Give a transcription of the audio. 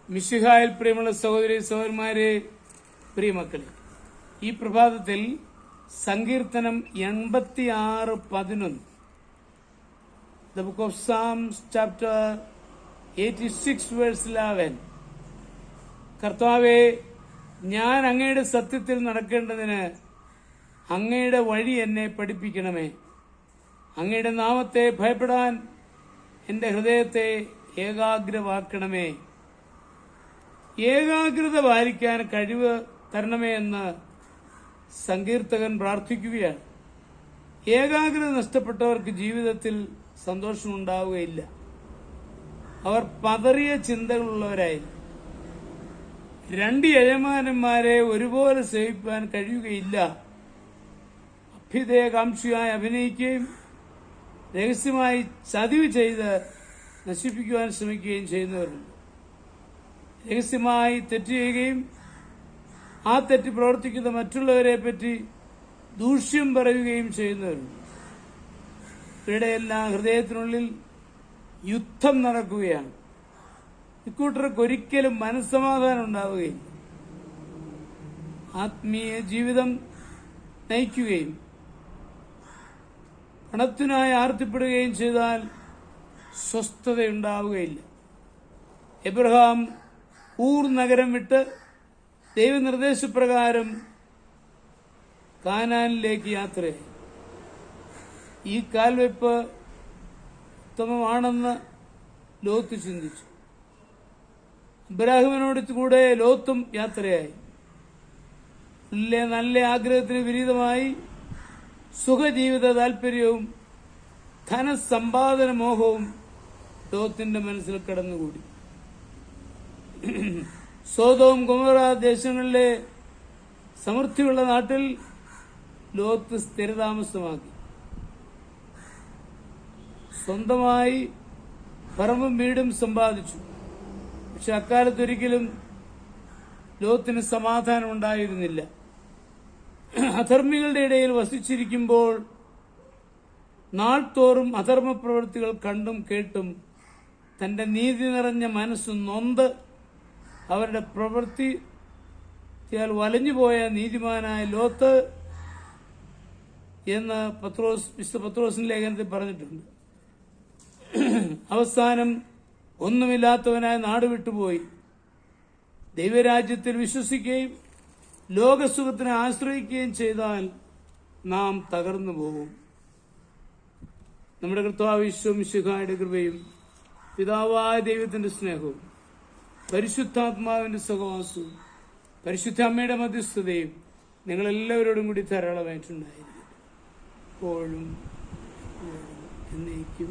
മിശിഹായിൽ പ്രിയമുള്ള സഹോദരി സഹോദരന്മാരെ, പ്രിയമക്കളെ, ഈ പ്രഭാതത്തിൽ സങ്കീർത്തനം 86:11, The book of Psalms chapter 86 verse 11. കർത്താവേ, ഞാൻ അങ്ങയുടെ സത്യത്തിൽ നടക്കേണ്ടതിന് അങ്ങയുടെ വഴി എന്നെ പഠിപ്പിക്കണമേ. അങ്ങയുടെ നാമത്തെ ഭയപ്പെടാൻ എന്റെ ഹൃദയത്തെ ഏകാഗ്രമാക്കണമേ. ഏകാഗ്രത പാലിക്കാൻ കഴിവ് തരണമേ എന്ന് സങ്കീർത്തകൻ പ്രാർത്ഥിക്കുകയാണ്. ഏകാഗ്രത നഷ്ടപ്പെട്ടവർക്ക് ജീവിതത്തിൽ സന്തോഷമുണ്ടാവുകയില്ല. അവർ പതറിയ ചിന്തകളുള്ളവരായി. രണ്ട് യജമാനന്മാരെ ഒരുപോലെ സേവിപ്പാൻ കഴിയുകയില്ല. അഭ്യുദയകാംക്ഷിയായി അഭിനയിക്കുകയും രഹസ്യമായി ചതിവ് ചെയ്ത് നശിപ്പിക്കുവാൻ ശ്രമിക്കുകയും ചെയ്യുന്നവരുണ്ട്. രഹസ്യമായി തെറ്റ് ചെയ്യുകയും ആ തെറ്റ് പ്രവർത്തിക്കുന്ന മറ്റുള്ളവരെ പറ്റി ദൂഷ്യം പറയുകയും ചെയ്യുന്നവരുണ്ട്. ഇവരുടെ എല്ലാം ഹൃദയത്തിനുള്ളിൽ യുദ്ധം നടക്കുകയാണ്. ഇക്കൂട്ടർക്ക് ഒരിക്കലും മനസ്സമാധാനം ഉണ്ടാവുകയില്ല. ആത്മീയ ജീവിതം നയിക്കുകയും പണത്തിനായി ആർത്തിപ്പെടുകയും ചെയ്താൽ സ്വസ്ഥതയുണ്ടാവുകയില്ല. എബ്രഹാം ഊർ നഗരം വിട്ട് ദൈവനിർദ്ദേശപ്രകാരം കാനാനിലേക്ക് യാത്രയായി. ഈ കാൽവെപ്പ് ഉത്തമമാണെന്ന് ലോത്ത് ചിന്തിച്ചു. ഇബ്രാഹിമിനോട് കൂടെ ലോത്തും യാത്രയായി. നല്ല ആഗ്രഹത്തിന് വിപരീതമായി സുഖജീവിത താൽപര്യവും ധനസമ്പാദന മോഹവും ലോത്തിന്റെ മനസ്സിൽ കടന്നുകൂടി. സോദോം ഗൊമോറ ദേശങ്ങളിലെ സമൃദ്ധിയുള്ള നാട്ടിൽ ലോത്ത് സ്ഥിരതാമസമാക്കി. സ്വന്തമായി പറമ്പും വീടും സമ്പാദിച്ചു. പക്ഷെ അക്കാലത്തൊരിക്കലും ലോത്തിന് സമാധാനം ഉണ്ടായിരുന്നില്ല. അധർമ്മികളുടെ ഇടയിൽ വസിച്ചിരിക്കുമ്പോൾ നാൾതോറും അധർമ്മ പ്രവൃത്തികൾ കണ്ടും കേട്ടും തന്റെ നീതി നിറഞ്ഞ മനസ്സ് നൊന്ത് അവരുടെ പ്രവൃത്തിയാൽ വലഞ്ഞുപോയ നീതിമാനായ ലോത്ത് എന്ന് വിശുദ്ധ പത്രോസിന്റെ ലേഖനത്തിൽ പറഞ്ഞിട്ടുണ്ട്. അവസാനം ഒന്നുമില്ലാത്തവനായ നാട് വിട്ടുപോയി ദൈവരാജ്യത്തിൽ വിശ്വസിക്കുകയും ലോകസുഖത്തിനെ ആശ്രയിക്കുകയും ചെയ്താൽ നാം തകർന്നു പോകും. നമ്മുടെ കർത്താവ് ഈശോ മിശിഹായുടെ കൃപയും പിതാവായ ദൈവത്തിന്റെ സ്നേഹവും പരിശുദ്ധാത്മാവിന്റെ സഹവാസവും പരിശുദ്ധ അമ്മയുടെ മധ്യസ്ഥതയും നിങ്ങളെല്ലാവരോടും കൂടി ധാരാളമായിട്ടുണ്ടായിരിക്കും. എപ്പോഴും എന്നേക്കും.